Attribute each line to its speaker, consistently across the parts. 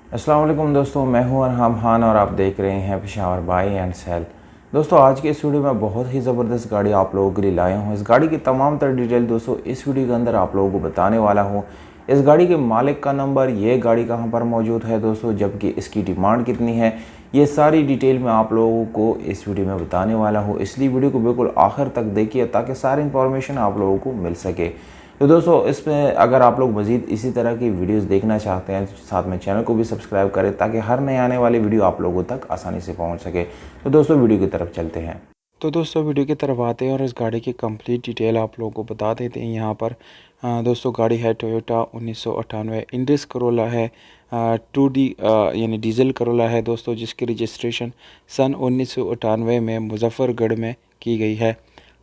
Speaker 1: अस्सलाम वालेकुम दोस्तों, मैं हूं अरहम खान और आप देख रहे हैं पेशावर बाई एंड सेल। दोस्तों, आज के इस वीडियो में बहुत ही ज़बरदस्त गाड़ी आप लोगों के लिए लाया हूं। इस गाड़ी की तमाम तर डिटेल दोस्तों इस वीडियो के अंदर आप लोगों को बताने वाला हूं। इस गाड़ी के मालिक का नंबर, ये गाड़ी कहां पर मौजूद है दोस्तों, जबकि इसकी डिमांड कितनी है, ये सारी डिटेल मैं आप लोगों को इस वीडियो में बताने वाला हूँ। इसलिए वीडियो को बिल्कुल आखिर तक देखिए ताकि सारी इंफॉर्मेशन आप लोगों को मिल सके। तो दोस्तों, इसमें अगर आप लोग मज़ीद इसी तरह की वीडियोस देखना चाहते हैं तो साथ में चैनल को भी सब्सक्राइब करें ताकि हर नए आने वाली वीडियो आप लोगों तक आसानी से पहुंच सके। तो दोस्तों, वीडियो की तरफ चलते हैं। तो दोस्तों, वीडियो की तरफ आते हैं और इस गाड़ी की कंप्लीट डिटेल आप लोगों को बता देते हैं यहाँ पर। दोस्तों, गाड़ी है टोयोटा 1998 इंडिस करोला है। 2D यानी डीजल करोला है दोस्तों, जिसकी रजिस्ट्रेशन सन 1998 में मुजफ्फरगढ़ में की गई है।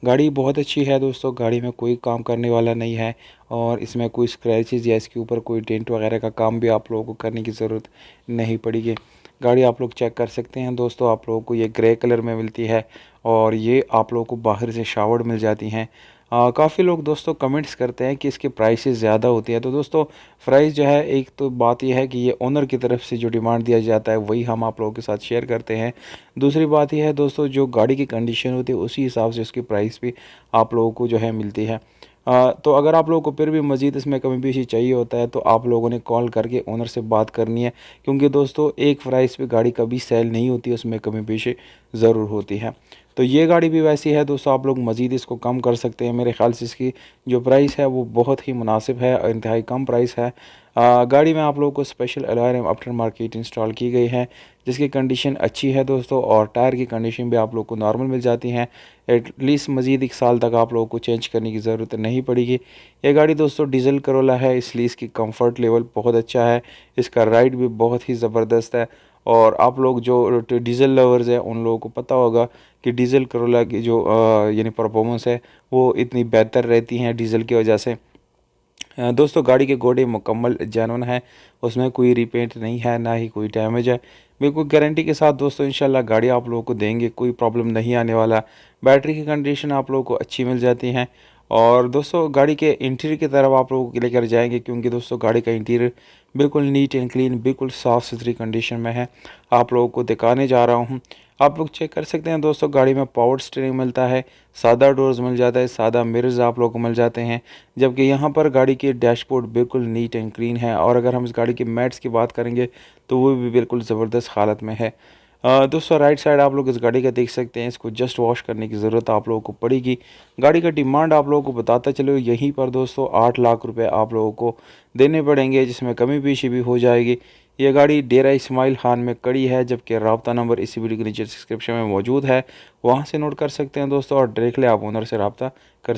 Speaker 1: गाड़ी बहुत अच्छी है दोस्तों, गाड़ी में कोई काम करने वाला नहीं है और इसमें कोई स्क्रैचेस या इसके ऊपर कोई डेंट वगैरह का काम भी आप लोगों को करने की ज़रूरत नहीं पड़ेगी। गाड़ी आप लोग चेक कर सकते हैं दोस्तों, आप लोगों को ये ग्रे कलर में मिलती है और ये आप लोगों को बाहर से शावर्ड मिल जाती हैं। काफ़ी लोग दोस्तों कमेंट्स करते हैं कि इसकी प्राइसेस ज़्यादा होती है। तो दोस्तों, प्राइस जो है, एक तो बात यह है कि ये ओनर की तरफ से जो डिमांड दिया जाता है वही हम आप लोगों के साथ शेयर करते हैं। दूसरी बात यह है दोस्तों, जो गाड़ी की कंडीशन होती है उसी हिसाब से उसकी प्राइस भी आप लोगों को जो है मिलती है। तो अगर आप लोगों को फिर भी मज़ीद इसमें कमी पेशी चाहिए होता है तो आप लोगों ने कॉल करके ओनर से बात करनी है, क्योंकि दोस्तों एक प्राइस पे गाड़ी कभी सेल नहीं होती, उसमें कमी पेशी ज़रूर होती है। तो ये गाड़ी भी वैसी है दोस्तों, आप लोग मज़ीद इसको कम कर सकते हैं। मेरे ख़्याल से इसकी जो प्राइस है वो बहुत ही मुनासिब है, इंतहाई कम प्राइस है। गाड़ी में आप लोगों को special alloy after market install की गई है, जिसकी कंडीशन अच्छी है दोस्तों, और टायर की कंडीशन भी आप लोग को नॉर्मल मिल जाती हैं। एटलीस्ट मज़ीद 1 साल तक आप लोगों को चेंज करने की ज़रूरत नहीं पड़ेगी। ये गाड़ी दोस्तों डीजल करोला है, इसलिए इसकी कंफर्ट लेवल बहुत अच्छा है, इसका राइड भी बहुत ही ज़बरदस्त है। और आप लोग जो डीज़ल लवर्स हैं उन लोगों को पता होगा कि डीज़ल करोला की जो यानी परफॉर्मेंस है वो इतनी बेहतर रहती हैं डीज़ल की वजह से। दोस्तों, गाड़ी के घोड़े मुकम्मल जेन्युइन है, उसमें कोई रिपेंट नहीं है, ना ही कोई डैमेज है। बिल्कुल गारंटी के साथ दोस्तों इंशाल्लाह गाड़ी आप लोगों को देंगे, कोई प्रॉब्लम नहीं आने वाला। बैटरी की कंडीशन आप लोगों को अच्छी मिल जाती हैं। और दोस्तों, गाड़ी के इंटीरियर की तरफ आप लोगों को लेकर जाएंगे, क्योंकि दोस्तों गाड़ी का इंटीरियर बिल्कुल नीट एंड क्लीन, बिल्कुल साफ़ सुथरी कंडीशन में है। आप लोगों को दिखाने जा रहा हूँ, आप लोग चेक कर सकते हैं दोस्तों। गाड़ी में पावर स्टीयरिंग मिलता है, सादा डोर्स मिल जाता है, सादा मिरर्स आप लोगों को मिल जाते हैं, जबकि यहाँ पर गाड़ी की डैशबोर्ड बिल्कुल नीट एंड क्लीन है। और अगर हम इस गाड़ी की मैट्स की बात करेंगे तो वो भी बिल्कुल ज़बरदस्त हालत में है। दोस्तों, राइट साइड आप लोग इस गाड़ी का देख सकते हैं, इसको जस्ट वॉश करने की ज़रूरत आप लोगों को पड़ेगी। गाड़ी का डिमांड आप लोगों को बताता चलो, यहीं पर दोस्तों 8 लाख रुपए आप लोगों को देने पड़ेंगे, जिसमें कमी पेशी भी हो जाएगी। ये गाड़ी डेरा इस्माइल खान में कड़ी है, जबकि रब्ता नंबर इसी वीडियो के नीचे डिस्क्रिप्शन में मौजूद है, वहाँ से नोट कर सकते हैं दोस्तों, और डायरेक्टली आप ओनर से रब्ता कर